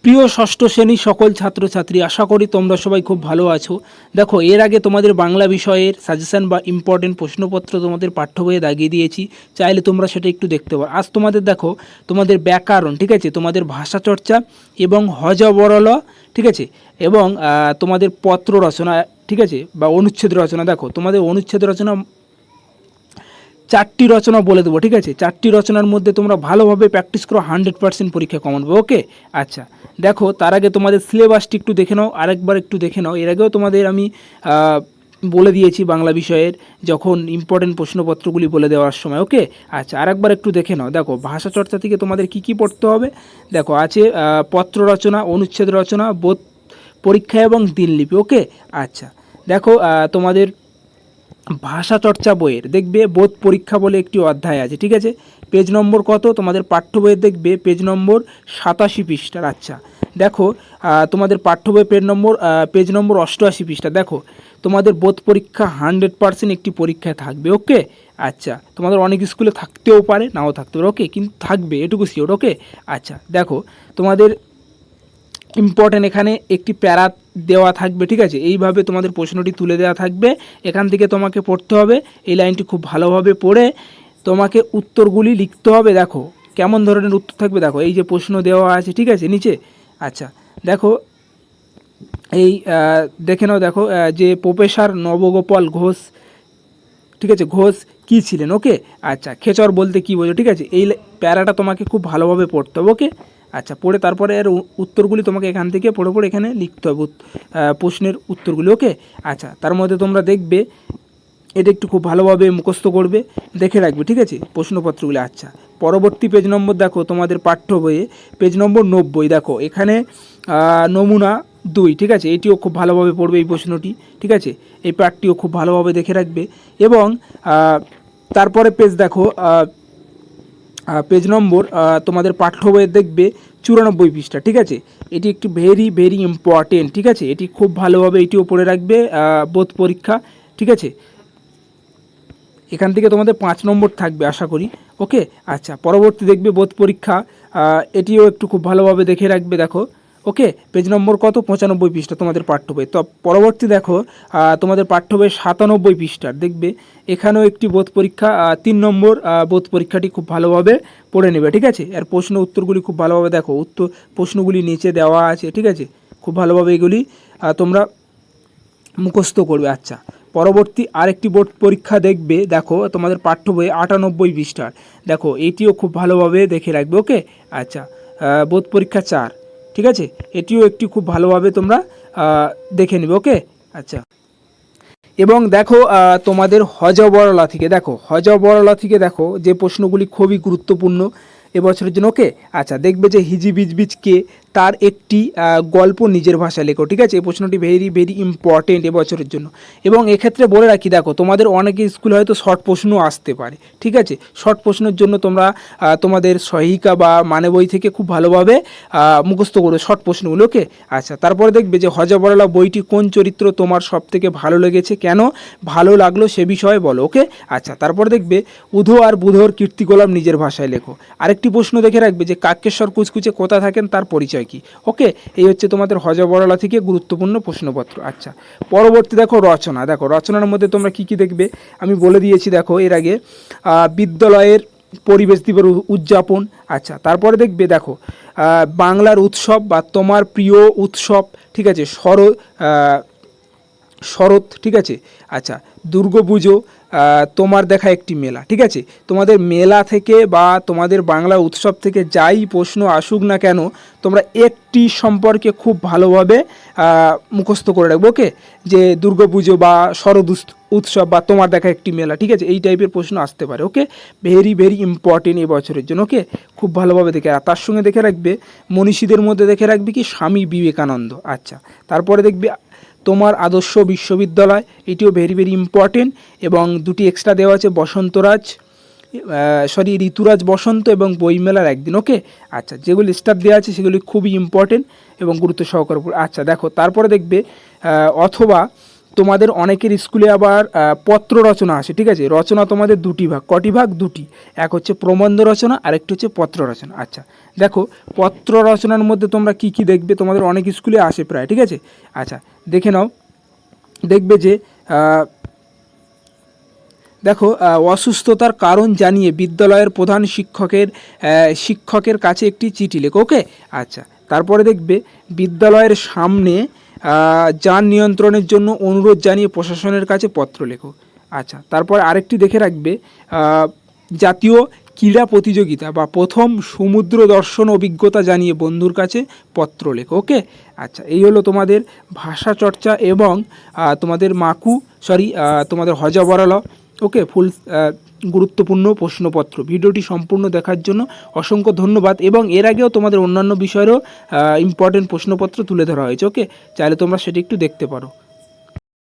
প্রিয় ষষ্ঠ শ্রেণীর সকল ছাত্রছাত্রী, আশা করি তোমরা সবাই খুব ভালো আছো। দেখো, এর আগে তোমাদের বাংলা বিষয়ের সাজেশন বা ইম্পর্টেন্ট প্রশ্নপত্র তোমাদের পাঠ্য বইয়ে দাগিয়ে দিয়েছি, চাইলে তোমরা সেটা একটু দেখতে পারো। আজ তোমাদের দেখো, তোমাদের ব্যাকরণ, ঠিক আছে, তোমাদের ভাষা চর্চা এবং হজবরল, ঠিক আছে, এবং তোমাদের পত্র রচনা, ঠিক আছে, বা অনুচ্ছেদ রচনা। দেখো, তোমাদের অনুচ্ছেদ রচনা 4টি রচনা বলে দেবো, ঠিক আছে। 4টি রচনার মধ্যে তোমরা ভালোভাবে প্র্যাকটিস করো, 100% পরীক্ষা কমন হবে। ওকে, আচ্ছা। দেখো, তার আগে তোমাদের সিলেবাসটি একটু দেখে নাও, আরেকবার একটু দেখে নাও। এর আগেও তোমাদের আমি বলে দিয়েছি বাংলা বিষয়ের, যখন ইম্পর্টেন্ট প্রশ্নপত্রগুলি বলে দেওয়ার সময়। ওকে, আচ্ছা, আরেকবার একটু দেখে নাও। দেখো, ভাষা চর্চা থেকে তোমাদের কি কি পড়তে হবে। দেখো, আছে পত্র রচনা, অনুচ্ছেদ রচনা, বোধ পরীক্ষা এবং দিনলিপি। ওকে, আচ্ছা। দেখো, তোমাদের ভাষা চর্চা বইয়ের দেখবে বোধ পরীক্ষা বলে একটি অধ্যায় আছে, ঠিক আছে। পেজ নম্বর কত তোমাদের পাঠ্য বইয়ের, দেখবে পেজ নম্বর 87 পৃষ্ঠার। আচ্ছা, দেখো, তোমাদের পাঠ্য বই পেজ নম্বর 88 পৃষ্ঠা। দেখো, তোমাদের বোধ পরীক্ষা 100% একটি পরীক্ষায় থাকবে। ওকে, আচ্ছা, তোমাদের অনেক স্কুলে থাকতেও পারে, নাও থাকতে পারে। ওকে, কিন্তু থাকবে, এটুকু শিওর। ওকে, আচ্ছা। দেখো, তোমাদের ইম্পর্টেন্ট এখানে একটি প্যারা দেওয়া থাকবে, ঠিক আছে। এইভাবে তোমাদের প্রশ্নটি তুলে দেওয়া থাকবে, এখান থেকে তোমাকে পড়তে হবে। এই লাইনটি খুব ভালোভাবে পড়ে তোমাকে উত্তরগুলি লিখতে হবে। দেখো, কেমন ধরনের উত্তর থাকবে। দেখো, এই যে প্রশ্ন দেওয়া আছে, ঠিক আছে, নিচে। আচ্ছা, দেখো, এই দেখে নাও। দেখো, যে প্রফেসর নবগোপাল ঘোষ, ঠিক আছে, ঘোষ কী ছিলেন। ওকে, আচ্ছা, খেচর বলতে কী বোঝো, ঠিক আছে। এই প্যারাটা তোমাকে খুব ভালোভাবে পড়তে হবে। ওকে, আচ্ছা, পড়ে তারপরে এর উত্তরগুলি তোমাকে এখান থেকে পড়ে পড়ে এখানে লিখতে হবে, প্রশ্নের উত্তরগুলি। ওকে, আচ্ছা, তার মধ্যে তোমরা দেখবে এটা একটু খুব ভালোভাবে মুখস্থ করবে, দেখে রাখবে, ঠিক আছে, প্রশ্নপত্রগুলি। আচ্ছা, পরবর্তী পেজ নম্বর দেখো তোমাদের পাঠ্য বইয়ে পেজ নম্বর 90। দেখো, এখানে নমুনা 2, ঠিক আছে। এটিও খুব ভালোভাবে পড়বে, এই প্রশ্নটি, ঠিক আছে। এই পাঠটিও খুব ভালোভাবে দেখে রাখবে। এবং তারপরে পেজ দেখো, পেজ নম্বর তোমাদের পাঠ্য বইয়ের দেখবে 94 পৃষ্ঠা, ঠিক আছে। এটি একটি ভেরি ভেরি ইম্পর্টেন্ট, ঠিক আছে। এটি খুব ভালোভাবে এটিও পড়ে রাখবে, বোধ পরীক্ষা, ঠিক আছে। এখান থেকে তোমাদের 5 নম্বর থাকবে আশা করি। ওকে, আচ্ছা, পরবর্তী দেখবে বোধ পরীক্ষা, এটিও একটু খুব ভালোভাবে দেখে রাখবে। দেখো, ওকে, পেজ নম্বর কত 95 পৃষ্ঠা তোমাদের পাঠ্য বই। তো পরবর্তী দেখো, তোমাদের পাঠ্য বই 97 পৃষ্ঠার দেখবে, এখানেও একটি বোধ পরীক্ষা, 3 নম্বর বোধ পরীক্ষাটি খুব ভালোভাবে পড়ে নেবে, ঠিক আছে। আর প্রশ্ন উত্তরগুলি খুব ভালোভাবে দেখো, প্রশ্নগুলি নিচে দেওয়া আছে, ঠিক আছে। খুব ভালোভাবে এগুলি তোমরা মুখস্থ করবে। আচ্ছা, পরবর্তী আরেকটি বোর্ড পরীক্ষা দেখবে। দেখো, তোমাদের পাঠ্য বই 98 পৃষ্ঠার। দেখো, এটিও খুব ভালোভাবে দেখে রাখবে। ওকে, আচ্ছা, বোর্ড পরীক্ষা 4, ঠিক আছে। এটিও একটি খুব ভালোভাবে তোমরা দেখে নেবে। ওকে, আচ্ছা। এবং দেখো, তোমাদের হজবরলা থেকে দেখো, হজবরলা থেকে দেখো যে প্রশ্নগুলি খুবই গুরুত্বপূর্ণ এবছরের জন্য। ওকে, আচ্ছা, দেখবে যে হিজি বিজবিজকে তার একটি গল্প নিজের ভাষায় লেখো, ঠিক আছে। এই প্রশ্নটি ভেরি ভেরি ইম্পর্টেন্ট এবছরের জন্য। এবং এক্ষেত্রে বলে রাখি, দেখো, তোমাদের অনেকে স্কুলে হয়তো শর্ট প্রশ্ন আসতে পারে, ঠিক আছে। শর্ট প্রশ্নের জন্য তোমরা তোমাদের সহায়িকা বা মানে বই থেকে খুব ভালোভাবে মুখস্থ করো শর্ট প্রশ্নগুলো। ওকে, আচ্ছা, তারপরে দেখবে যে হজবরলা বইটি কোন চরিত্র তোমার সবথেকে ভালো লেগেছে, কেন ভালো লাগলো সে বিষয়ে বলো। ওকে, আচ্ছা, তারপরে দেখবে উধো আর বুধোর কীর্তিকলাম নিজের ভাষায় লেখো। আরেকটি প্রশ্ন দেখে রাখবে যে কাকেশ্বর কুচকুচে কোথা থাকেন তার পরিচয় কি। ওকে, এই হচ্ছে তোমাদের হজবরলা থেকে গুরুত্বপূর্ণ প্রশ্নপত্র। আচ্ছা, পরবর্তী দেখো রচনা। দেখো, রচনার মধ্যে তোমরা কি কি দেখবে আমি বলে দিয়েছি। দেখো, এর আগে বিদ্যালয়ের পরিবেশ দিবস উদযাপন। আচ্ছা, তারপরে দেখবে, দেখো, বাংলার উৎসব বা তোমার প্রিয় উৎসব, ঠিক আছে, শরৎ, ঠিক আছে। আচ্ছা, দুর্গাপুজো, তোমার দেখা একটি মেলা, ঠিক আছে। তোমাদের মেলা থেকে বা তোমাদের বাংলা উৎসব থেকে যাই প্রশ্ন আসুক না কেন, তোমরা একটি সম্পর্কে খুব ভালোভাবে মুখস্থ করে রাখবো। ওকে, যে দুর্গাপুজো বা শরৎ উৎসব বা তোমার দেখা একটি মেলা, ঠিক আছে, এই টাইপের প্রশ্ন আসতে পারে। ওকে, ভেরি ভেরি ইম্পর্টেন্ট এই বছরের জন্য। ওকে, খুব ভালোভাবে দেখে, আর তার সঙ্গে দেখে রাখবে মনীষীদের মধ্যে দেখে রাখবে কি স্বামী বিবেকানন্দ। আচ্ছা, তারপরে দেখবে তোমার আদর্শ বিশ্ববিদ্যালয়, এটিও ভেরি ভেরি ইম্পর্টেন্ট। এবং দুটি এক্সট্রা দেওয়া আছে, ঋতুরাজ বসন্ত এবং বইমেলার একদিন। ওকে, আচ্ছা, যেগুলি স্টাফ দেওয়া আছে সেগুলি খুবই ইম্পর্টেন্ট এবং গুরুত্ব সহকারে। আচ্ছা, দেখো, তারপরে দেখবে অথবা তোমাদের অনেকের স্কুলে আবার পত্র রচনা আসে, ঠিক আছে। রচনা তোমাদের দুটি ভাগ, কটি ভাগ? দুটি। এক হচ্ছে প্রবন্ধ রচনা আর একটি হচ্ছে পত্র রচনা। আচ্ছা দেখো, পত্র রচনার মধ্যে তোমরা কি কি দেখবে, তোমাদের অনেক স্কুলে আসে প্রায়, ঠিক আছে। আচ্ছা দেখে নাও, দেখবে যে দেখো, অসুস্থতার কারণ জানিয়ে বিদ্যালয়ের প্রধান শিক্ষকের কাছে একটি চিঠি লেখো, ওকে। আচ্ছা তারপরে দেখবে বিদ্যালয়ের সামনে যান নিয়ন্ত্রণের জন্য অনুরোধ জানিয়ে প্রশাসনের কাছে পত্র লেখো। আচ্ছা তারপর আরেকটি দেখে রাখবে, জাতীয় ক্রীড়া প্রতিযোগিতা বা প্রথম সমুদ্র দর্শন অভিজ্ঞতা জানিয়ে বন্ধুর কাছে পত্র লেখো, ওকে। আচ্ছা এই হলো তোমাদের ভাষা চর্চা এবং তোমাদের তোমাদের হজবরল, ওকে, ফুল গুরুত্বপূর্ণ প্রশ্নপত্র। ভিডিওটি সম্পূর্ণ দেখার জন্য অসংখ্য ধন্যবাদ। এবং এর আগেও তোমাদের অন্যান্য বিষয়েরও ইম্পর্টেন্ট প্রশ্নপত্র তুলে ধরা হয়েছে, ওকে, চাইলে তোমরা সেটি একটু দেখতে পারো।